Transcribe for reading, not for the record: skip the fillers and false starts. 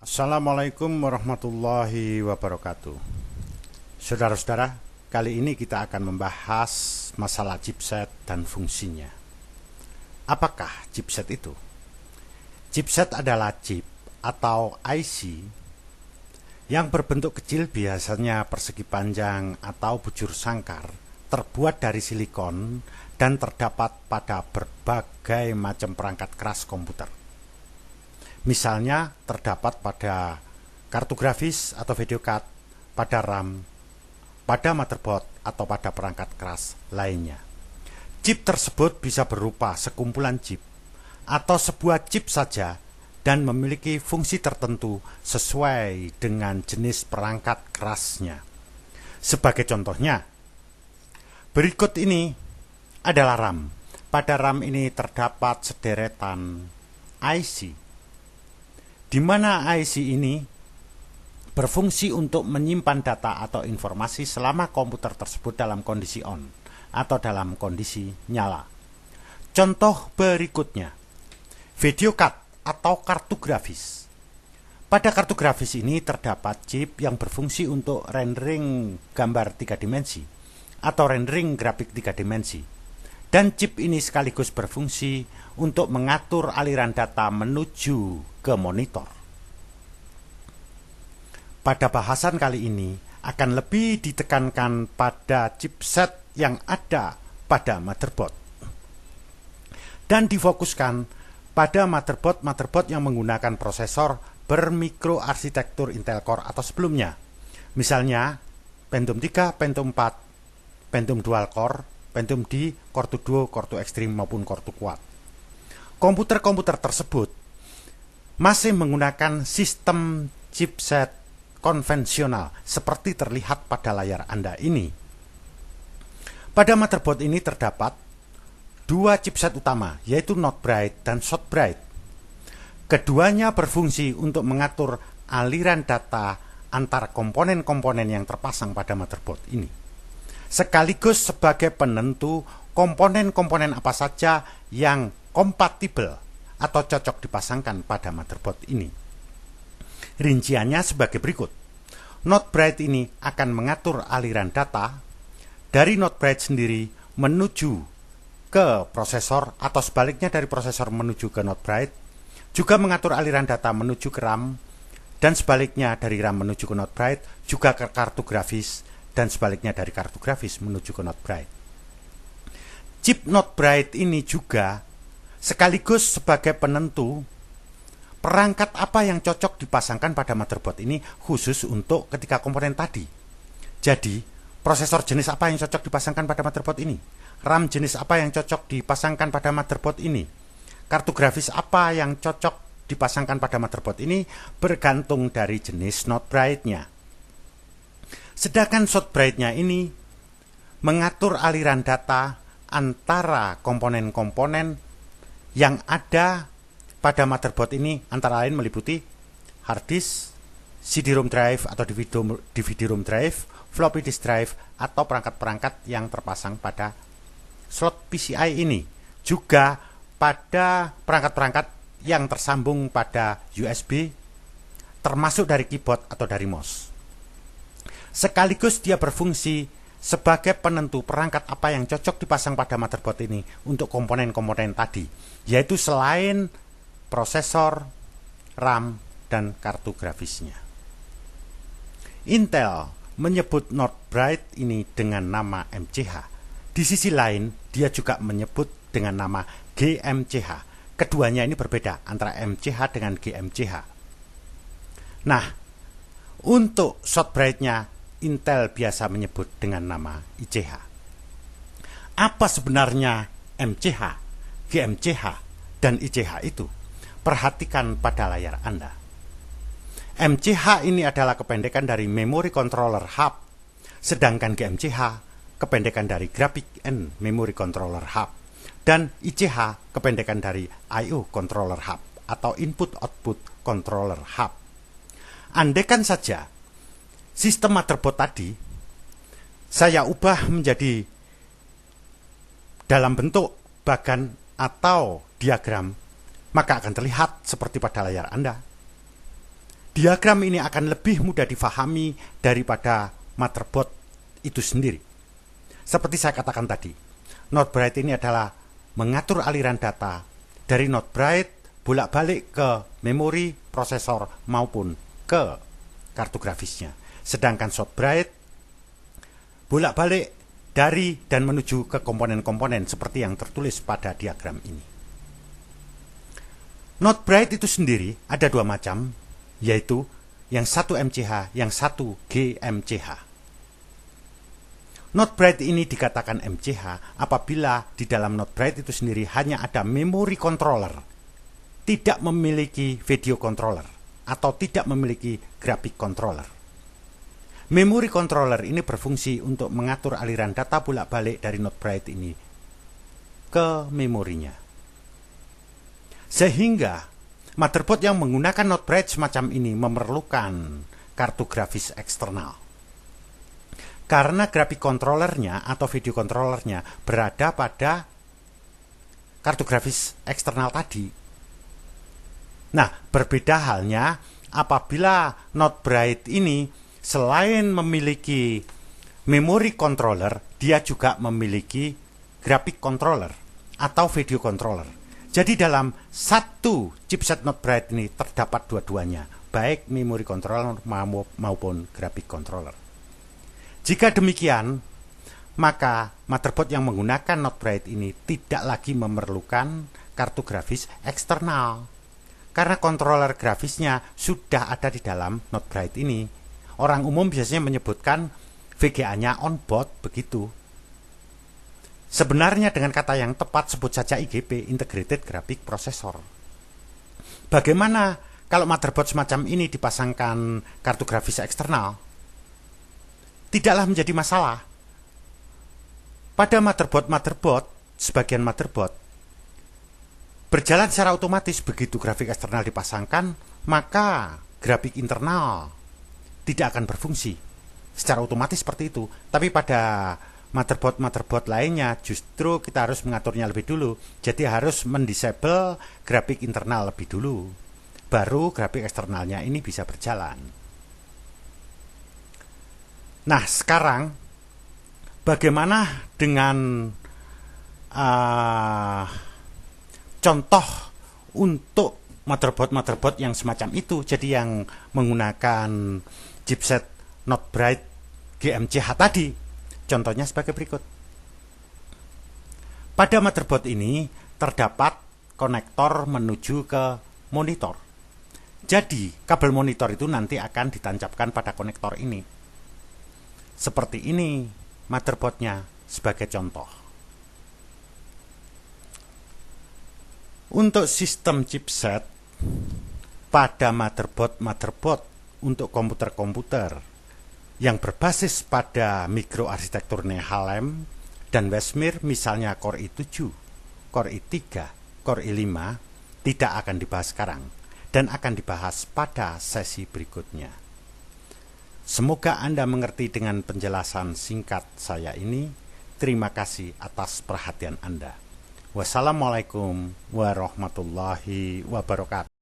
Assalamualaikum warahmatullahi wabarakatuh. Saudara-saudara, kali ini kita akan membahas masalah chipset dan fungsinya. Apakah chipset itu? Chipset adalah chip atau IC yang berbentuk kecil, biasanya persegi panjang atau bujur sangkar, terbuat dari silikon dan terdapat pada berbagai macam perangkat keras komputer. Misalnya terdapat pada kartu grafis atau video card, pada RAM, pada motherboard atau pada perangkat keras lainnya. Chip tersebut bisa berupa sekumpulan chip atau sebuah chip saja dan memiliki fungsi tertentu sesuai dengan jenis perangkat kerasnya. Sebagai contohnya, berikut ini adalah RAM. Pada RAM ini terdapat sederetan IC, di mana IC ini berfungsi untuk menyimpan data atau informasi selama komputer tersebut dalam kondisi on atau dalam kondisi nyala. Contoh berikutnya, video card atau kartu grafis. Pada kartu grafis ini terdapat chip yang berfungsi untuk rendering gambar 3 dimensi atau rendering grafik 3 dimensi. Dan chip ini sekaligus berfungsi untuk mengatur aliran data menuju ke monitor. Pada bahasan kali ini akan lebih ditekankan pada chipset yang ada pada motherboard dan difokuskan pada motherboard yang menggunakan prosesor bermikroarsitektur Intel Core atau sebelumnya. Misalnya Pentium 3, Pentium 4, Pentium Dual Core, Pentium D, Core 2 Duo, Core 2 Extreme maupun Core 2 Quad. Komputer-komputer tersebut masih menggunakan sistem chipset konvensional seperti terlihat pada layar Anda ini. Pada motherboard ini terdapat dua chipset utama, yaitu not bright dan short bright. Keduanya berfungsi untuk mengatur aliran data antara komponen-komponen yang terpasang pada motherboard ini, sekaligus sebagai penentu komponen-komponen apa saja yang kompatibel atau cocok dipasangkan pada motherboard ini. Rinciannya sebagai berikut. Not bright ini akan mengatur aliran data dari not bright sendiri menuju ke prosesor atau sebaliknya dari prosesor menuju ke not bright, juga mengatur aliran data menuju ke RAM dan sebaliknya dari RAM menuju ke not bright, juga ke kartu grafis dan sebaliknya dari kartu grafis menuju ke not bright. Chip not bright ini juga sekaligus sebagai penentu perangkat apa yang cocok dipasangkan pada motherboard ini khusus untuk ketiga komponen tadi. Jadi, prosesor jenis apa yang cocok dipasangkan pada motherboard ini? RAM jenis apa yang cocok dipasangkan pada motherboard ini? Kartu grafis apa yang cocok dipasangkan pada motherboard ini bergantung dari jenis not bright-nya. Sedangkan short bright-nya ini mengatur aliran data antara komponen-komponen yang ada pada motherboard ini, antara lain meliputi hard disk, CD-ROM drive atau DVD-ROM drive, floppy disk drive, atau perangkat-perangkat yang terpasang pada slot PCI ini. Juga pada perangkat-perangkat yang tersambung pada USB, termasuk dari keyboard atau dari mouse. Sekaligus dia berfungsi sebagai penentu perangkat apa yang cocok dipasang pada motherboard ini untuk komponen-komponen tadi, yaitu selain prosesor, RAM, dan kartu grafisnya. Intel menyebut not bright ini dengan nama MCH. Di sisi lain, dia juga menyebut dengan nama GMCH. Keduanya ini berbeda antara MCH dengan GMCH. Nah, untuk short bright-nya Intel biasa menyebut dengan nama ICH. Apa sebenarnya MCH, GMCH, dan ICH itu? Perhatikan pada layar Anda. MCH ini adalah kependekan dari Memory Controller Hub, sedangkan GMCH kependekan dari Graphic and Memory Controller Hub, dan ICH kependekan dari I/O Controller Hub atau Input Output Controller Hub. Andaikan saja sistem motherboard tadi saya ubah menjadi dalam bentuk bagan atau diagram, maka akan terlihat seperti pada layar Anda. diagram ini akan lebih mudah difahami daripada motherboard itu sendiri. Seperti saya katakan tadi, Not Bright ini adalah mengatur aliran data dari Not Bright bolak-balik ke memori, prosesor, maupun ke kartu grafisnya. Sedangkan Short Bright bolak-balik dari dan menuju ke komponen-komponen seperti yang tertulis pada diagram ini. Not Bright itu sendiri ada dua macam, yaitu yang satu MCH, yang satu GMCH. Not Bright ini dikatakan MCH apabila di dalam Not Bright itu sendiri hanya ada memory controller, tidak memiliki video controller, atau tidak memiliki grafik controller. Memory controller ini berfungsi untuk mengatur aliran data bolak-balik dari Not Bright ini ke memorinya. Sehingga motherboard yang menggunakan Not Bright semacam ini memerlukan kartu grafis eksternal. Karena grafik controllernya atau video controllernya berada pada kartu grafis eksternal tadi. Nah, berbeda halnya apabila Not Bright ini selain memiliki memory controller, dia juga memiliki grafik controller atau video controller. Jadi dalam satu chipset Not Bright ini terdapat dua-duanya, baik memory controller maupun grafik controller. Jika demikian, maka motherboard yang menggunakan Not Bright ini tidak lagi memerlukan kartu grafis eksternal. Karena controller grafisnya sudah ada di dalam Not Bright ini. Orang umum biasanya menyebutkan VGA-nya on board begitu. Sebenarnya dengan kata yang tepat sebut saja IGP, Integrated Graphic Processor. Bagaimana kalau motherboard semacam ini dipasangkan kartu grafis eksternal? Tidaklah menjadi masalah. Pada motherboard, sebagian motherboard berjalan secara otomatis begitu grafik eksternal dipasangkan, maka grafik internal tidak akan berfungsi secara otomatis seperti itu. Tapi pada motherboard lainnya justru kita harus mengaturnya lebih dulu. Jadi harus mendisable grafik internal lebih dulu, baru grafik eksternalnya ini bisa berjalan. Nah, sekarang bagaimana dengan contoh untuk motherboard yang semacam itu, jadi yang menggunakan chipset Not Bright GMCH tadi? Contohnya sebagai berikut. Pada motherboard ini terdapat konektor menuju ke monitor. Jadi kabel monitor itu nanti akan ditancapkan pada konektor ini. Seperti ini motherboardnya sebagai contoh. Untuk sistem chipset pada motherboard untuk komputer-komputer yang berbasis pada mikroarsitektur Nehalem dan Westmir, misalnya Core i7, Core i3, Core i5, tidak akan dibahas sekarang dan akan dibahas pada sesi berikutnya. Semoga Anda mengerti dengan penjelasan singkat saya ini. Terima kasih atas perhatian Anda. Wassalamualaikum warahmatullahi wabarakatuh.